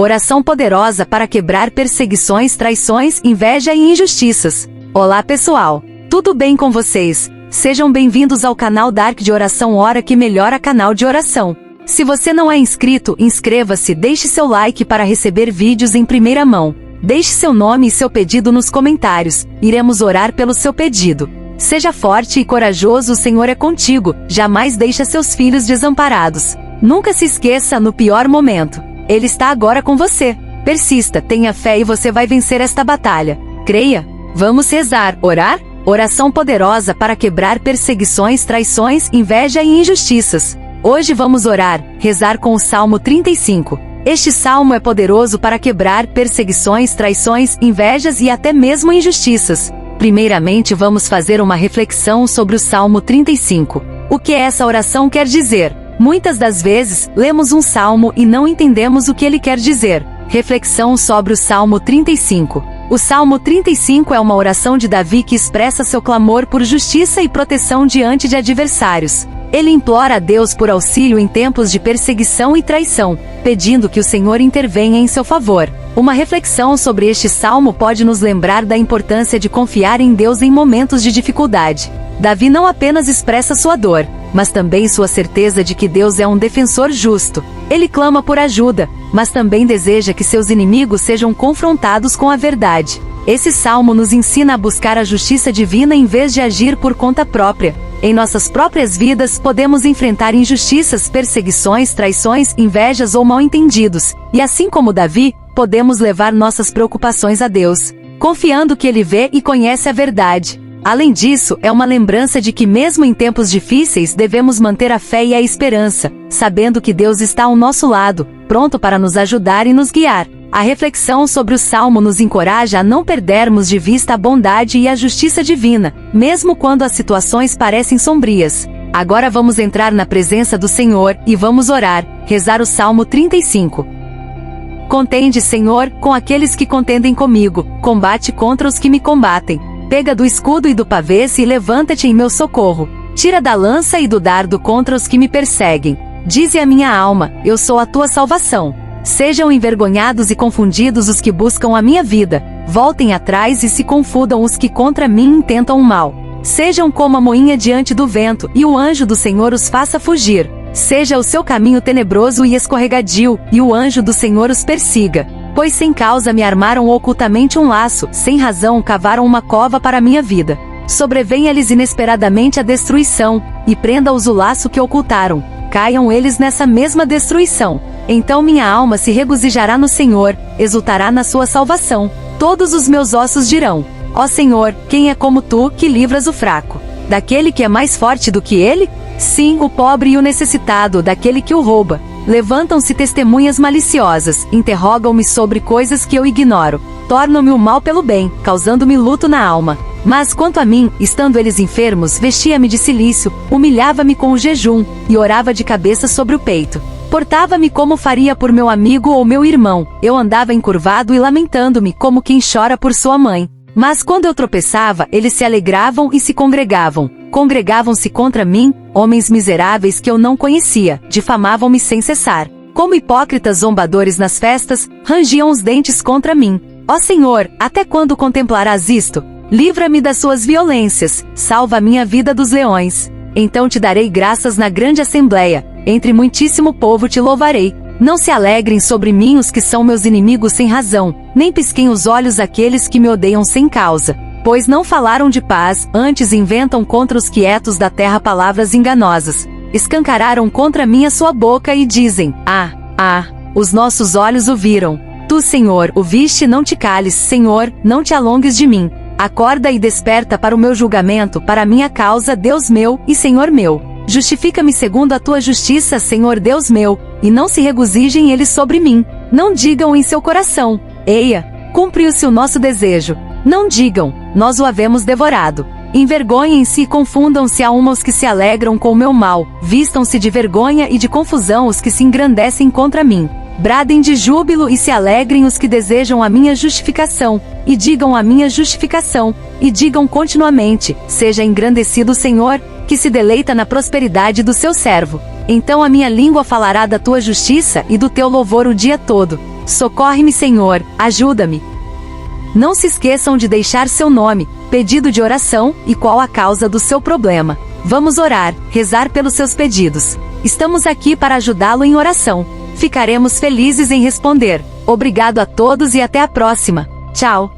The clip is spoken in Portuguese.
Oração poderosa para quebrar perseguições, traições, inveja e injustiças. Olá pessoal, tudo bem com vocês? Sejam bem-vindos ao canal Dark de Oração Hora que Melhora canal de oração. Se você não é inscrito, inscreva-se, deixe seu like para receber vídeos em primeira mão. Deixe seu nome e seu pedido nos comentários, iremos orar pelo seu pedido. Seja forte e corajoso, o Senhor é contigo, jamais deixa seus filhos desamparados. Nunca se esqueça no pior momento. Ele está agora com você. Persista, tenha fé e você vai vencer esta batalha. Creia. Vamos rezar, orar? Oração poderosa para quebrar perseguições, traições, inveja e injustiças. Hoje vamos orar, rezar com o Salmo 35. Este salmo é poderoso para quebrar perseguições, traições, invejas e até mesmo injustiças. Primeiramente vamos fazer uma reflexão sobre o Salmo 35. O que essa oração quer dizer? Muitas das vezes, lemos um salmo e não entendemos o que ele quer dizer. Reflexão sobre o Salmo 35. O Salmo 35 é uma oração de Davi que expressa seu clamor por justiça e proteção diante de adversários. Ele implora a Deus por auxílio em tempos de perseguição e traição, pedindo que o Senhor intervenha em seu favor. Uma reflexão sobre este salmo pode nos lembrar da importância de confiar em Deus em momentos de dificuldade. Davi não apenas expressa sua dor, mas também sua certeza de que Deus é um defensor justo. Ele clama por ajuda, mas também deseja que seus inimigos sejam confrontados com a verdade. Esse salmo nos ensina a buscar a justiça divina em vez de agir por conta própria. Em nossas próprias vidas podemos enfrentar injustiças, perseguições, traições, invejas ou mal-entendidos, e assim como Davi, podemos levar nossas preocupações a Deus, confiando que Ele vê e conhece a verdade. Além disso, é uma lembrança de que mesmo em tempos difíceis devemos manter a fé e a esperança, sabendo que Deus está ao nosso lado, pronto para nos ajudar e nos guiar. A reflexão sobre o Salmo nos encoraja a não perdermos de vista a bondade e a justiça divina, mesmo quando as situações parecem sombrias. Agora vamos entrar na presença do Senhor e vamos orar, rezar o Salmo 35. Contende, Senhor, com aqueles que contendem comigo, combate contra os que me combatem. Pega do escudo e do pavês e levanta-te em meu socorro. Tira da lança e do dardo contra os que me perseguem. Dize a minha alma, eu sou a tua salvação. Sejam envergonhados e confundidos os que buscam a minha vida. Voltem atrás e se confundam os que contra mim intentam o mal. Sejam como a moinha diante do vento, e o anjo do Senhor os faça fugir. Seja o seu caminho tenebroso e escorregadio, e o anjo do Senhor os persiga. Pois sem causa me armaram ocultamente um laço, sem razão cavaram uma cova para minha vida. Sobrevenha-lhes inesperadamente a destruição, e prenda-os o laço que ocultaram. Caiam eles nessa mesma destruição. Então minha alma se regozijará no Senhor, exultará na sua salvação. Todos os meus ossos dirão: ó Senhor, quem é como tu, que livras o fraco? Daquele que é mais forte do que ele? Sim, o pobre e o necessitado, daquele que o rouba. Levantam-se testemunhas maliciosas, interrogam-me sobre coisas que eu ignoro. Tornam-me o mal pelo bem, causando-me luto na alma. Mas quanto a mim, estando eles enfermos, vestia-me de cilício, humilhava-me com o jejum, e orava de cabeça sobre o peito. Portava-me como faria por meu amigo ou meu irmão, eu andava encurvado e lamentando-me como quem chora por sua mãe. Mas quando eu tropeçava, eles se alegravam e se congregavam. Congregavam-se contra mim, homens miseráveis que eu não conhecia, difamavam-me sem cessar. Como hipócritas zombadores nas festas, rangiam os dentes contra mim. Ó Senhor, até quando contemplarás isto? Livra-me das suas violências, salva a minha vida dos leões. Então te darei graças na grande assembleia, entre muitíssimo povo te louvarei. Não se alegrem sobre mim os que são meus inimigos sem razão, nem pisquem os olhos aqueles que me odeiam sem causa. Pois não falaram de paz, antes inventam contra os quietos da terra palavras enganosas. Escancararam contra mim a sua boca e dizem: os nossos olhos o viram. Tu, Senhor, o viste, não te cales, Senhor, não te alongues de mim. Acorda e desperta para o meu julgamento, para a minha causa, Deus meu e Senhor meu. Justifica-me segundo a tua justiça, Senhor Deus meu, e não se regozijem eles sobre mim. Não digam em seu coração: eia, cumpriu-se o nosso desejo. Não digam: nós o havemos devorado. Envergonhem-se e confundam-se a uma os que se alegram com o meu mal, vistam-se de vergonha e de confusão os que se engrandecem contra mim. Bradem de júbilo e se alegrem os que desejam a minha justificação, e digam a minha justificação, e digam continuamente: seja engrandecido o Senhor, que se deleita na prosperidade do seu servo. Então a minha língua falará da tua justiça e do teu louvor o dia todo. Socorre-me, Senhor, ajuda-me. Não se esqueçam de deixar seu nome, pedido de oração e qual a causa do seu problema. Vamos orar, rezar pelos seus pedidos. Estamos aqui para ajudá-lo em oração. Ficaremos felizes em responder. Obrigado a todos e até a próxima. Tchau!